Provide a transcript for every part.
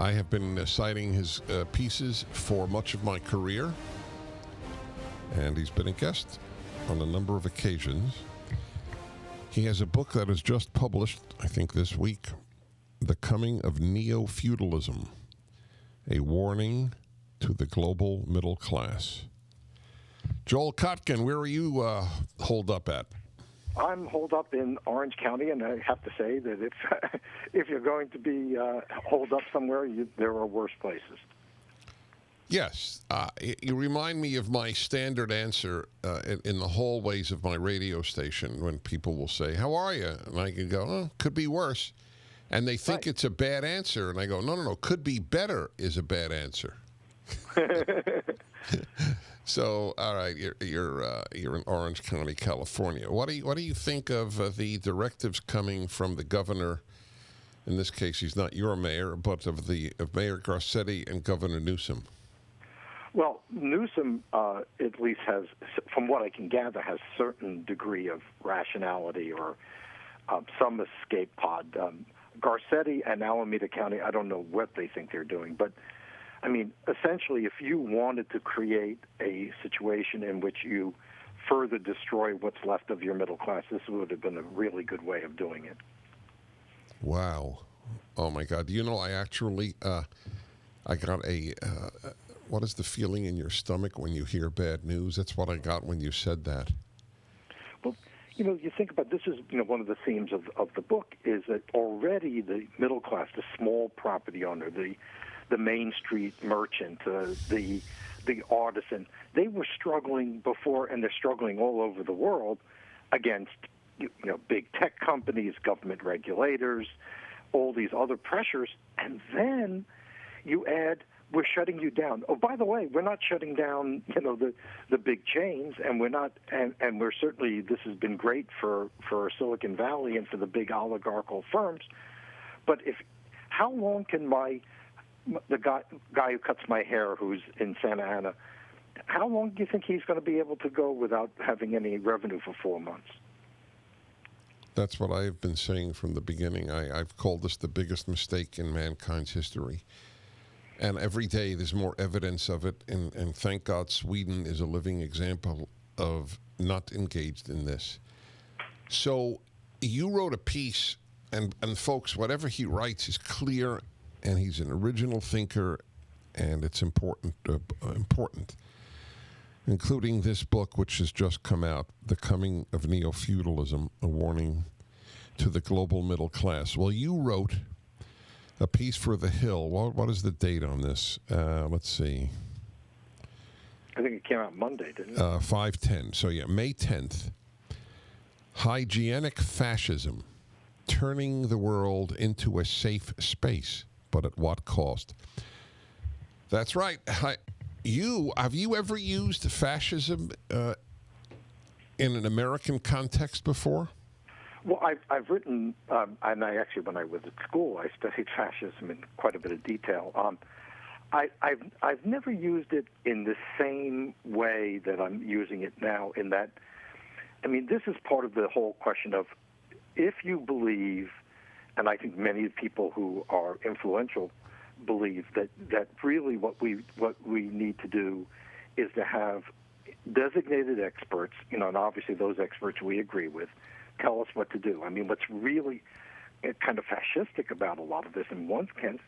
I have been citing his pieces for much of my career, and he's been a guest on a number of occasions. He has a book that is just published, I think this week, The Coming of Neo-Feudalism, a warning to the global middle class. Joel Kotkin, where are you holed up at? I'm holed up in Orange County, and I have to say that if you're going to be holed up somewhere, there are worse places. Yes. You remind me of my standard answer in the hallways of my radio station when people will say, "How are you?" And I can go, "Oh, could be worse." And they think it's a bad answer. And I go, no, could be better is a bad answer. So, all right, you're in Orange County, California. What do you think of the directives coming from the governor? In this case, he's not your mayor, but of Mayor Garcetti and Governor Newsom. Well, Newsom, at least has, from what I can gather, has certain degree of rationality or some escape pod. Garcetti and Alameda County, I don't know what they think they're doing, but I mean, essentially, if you wanted to create a situation in which you further destroy what's left of your middle class, this would have been a really good way of doing it. Wow. Oh, my God. You know, I actually, I got what is the feeling in your stomach when you hear bad news? That's what I got when you said that. Well, you think about this is, one of the themes of the book is that already the middle class, the small property owner, the Main Street merchant, the artisan, they were struggling before, and they're struggling all over the world against big tech companies, government regulators, all these other pressures, and then you add, we're shutting you down. Oh, by the way, we're not shutting down, the big chains, and we're not, and we're certainly, this has been great for Silicon Valley and for the big oligarchical firms. But how long can the guy who cuts my hair, who's in Santa Ana, how long do you think he's going to be able to go without having any revenue for 4 months? That's what I've been saying from the beginning. I've called this the biggest mistake in mankind's history. And every day there's more evidence of it. And thank God Sweden is a living example of not engaged in this. So you wrote a piece, and folks, whatever he writes is clear, and he's an original thinker, and it's important, including this book, which has just come out, The Coming of Neo-Feudalism, a warning to the global middle class. Well, you wrote a piece for The Hill. What is the date on this? Let's see. I think it came out Monday, didn't it? 5/10. So, yeah, May 10th. Hygienic Fascism, turning the world into a safe space, but at what cost? That's right. Have you ever used fascism in an American context before? Well, I've written, and when I was at school, I studied fascism in quite a bit of detail. I've never used it in the same way that I'm using it now. In that, I mean, this is part of the whole question of if you believe, and I think many people who are influential believe that really what we need to do is to have designated experts, and obviously those experts we agree with, tell us what to do. I mean, what's really kind of fascistic about a lot of this, in one sense,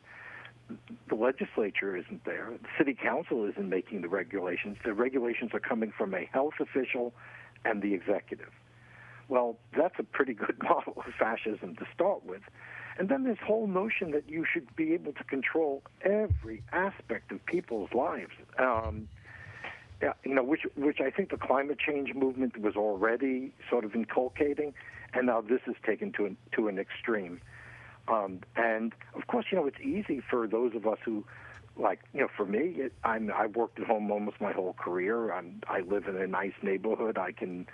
the legislature isn't there. The city council isn't making the regulations. The regulations are coming from a health official and the executive. Well, that's a pretty good model of fascism to start with. And then this whole notion that you should be able to control every aspect of people's lives, which I think the climate change movement was already sort of inculcating, and now this is taken to an extreme. And of course, it's easy for those of us who, for me, I've worked at home almost my whole career. I live in a nice neighborhood. I can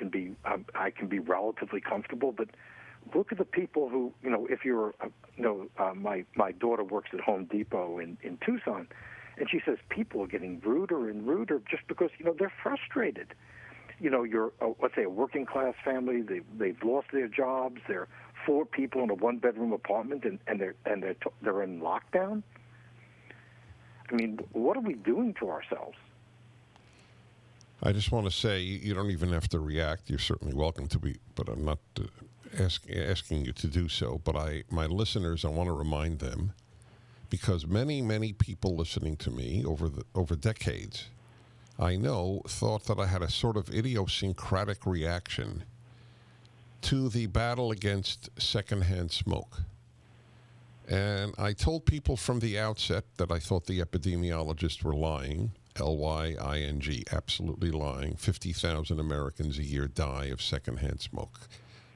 be relatively comfortable, but look at the people who, if you're, my daughter works at Home Depot in Tucson, and she says people are getting ruder and ruder just because, they're frustrated. You're, let's say, a working class family. They've lost their jobs. They're 4 people in a 1-bedroom apartment and they're in lockdown? I mean, what are we doing to ourselves? I just want to say you don't even have to react. You're certainly welcome to be, but I'm not asking you to do so. But my listeners, I want to remind them, because many people listening to me over decades, I know, thought that I had a sort of idiosyncratic reaction to the battle against secondhand smoke. And I told people from the outset that I thought the epidemiologists were lying, Lying, absolutely lying. 50,000 Americans a year die of secondhand smoke.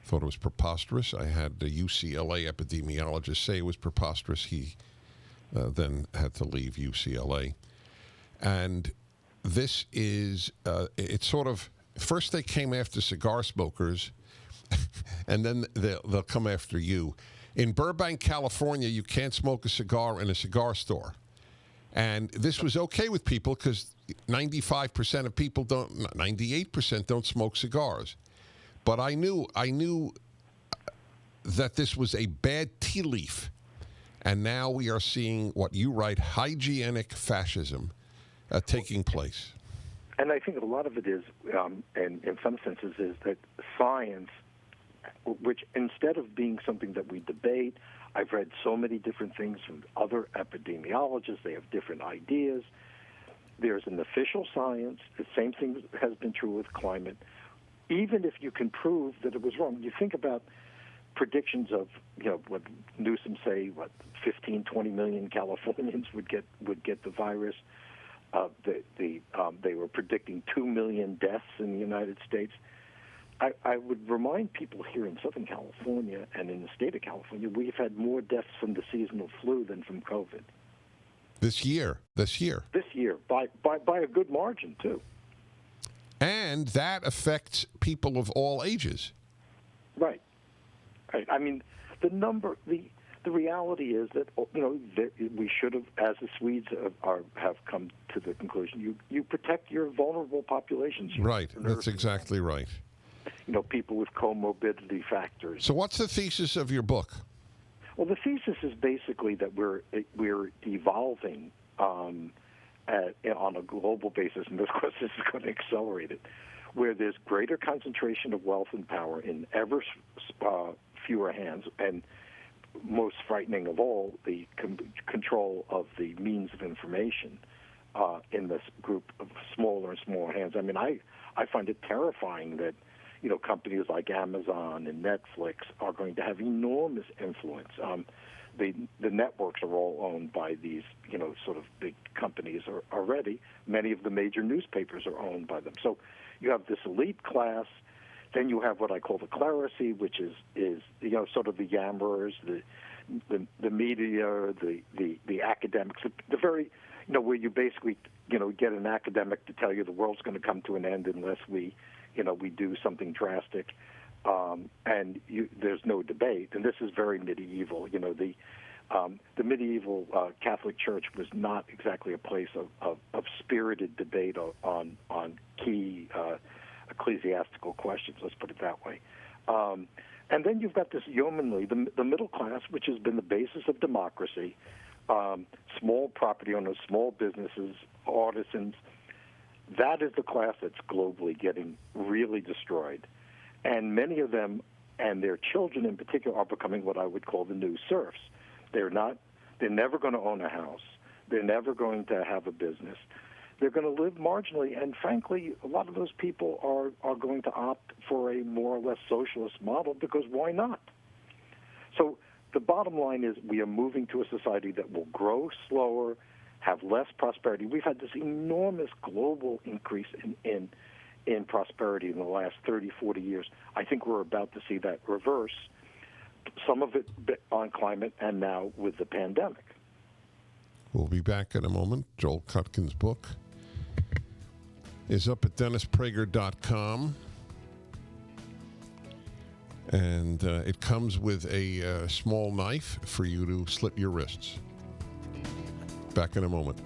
Thought it was preposterous. I had the UCLA epidemiologist say it was preposterous. He then had to leave UCLA. And this is, it's sort of, first they came after cigar smokers, and then they'll come after you. In Burbank, California, you can't smoke a cigar in a cigar store. And this was okay with people because 95% of people 98% don't smoke cigars. But I knew that this was a bad tea leaf. And now we are seeing what you write, hygienic fascism, taking place. And I think a lot of it is, and in some senses, is that science, which instead of being something that we debate, I've read so many different things from other epidemiologists. They have different ideas. There's an official science. The same thing has been true with climate. Even if you can prove that it was wrong, you think about predictions of, what Newsom say, 15, 20 million Californians would get the virus. They were predicting 2 million deaths in the United States. I would remind people here in Southern California and in the state of California, we've had more deaths from the seasonal flu than from COVID. This year. This year, by a good margin, too. And that affects people of all ages. Right. I mean, the reality is that, that we should have, as the Swedes have come to the conclusion, you protect your vulnerable populations. Right. That's exactly right. People with comorbidity factors. So what's the thesis of your book? Well, the thesis is basically that we're evolving on a global basis, and of course this is going to accelerate it, where there's greater concentration of wealth and power in ever fewer hands, and most frightening of all, the control of the means of information in this group of smaller and smaller hands. I mean, I find it terrifying that companies like Amazon and Netflix are going to have enormous influence. The networks are all owned by these, sort of big companies already. Many of the major newspapers are owned by them. So you have this elite class. Then you have what I call the clerisy, which is sort of the yammerers, the media, the academics, the very, where you basically, get an academic to tell you the world's going to come to an end unless we do something drastic, and there's no debate. And this is very medieval. The medieval Catholic Church was not exactly a place of spirited debate on key ecclesiastical questions. Let's put it that way. And then you've got this yeomanry, the middle class, which has been the basis of democracy. Small property owners, small businesses, artisans. That is the class that's globally getting really destroyed. And many of them, and their children in particular, are becoming what I would call the new serfs. They're never going to own a house. They're never going to have a business. They're going to live marginally. And frankly, a lot of those people are going to opt for a more or less socialist model because why not? So the bottom line is we are moving to a society that will grow slower, have less prosperity. We've had this enormous global increase in prosperity in the last 30, 40 years. I think we're about to see that reverse, some of it on climate and now with the pandemic. We'll be back in a moment. Joel Kotkin's book is up at DennisPrager.com. And it comes with a small knife for you to slit your wrists. Back in a moment.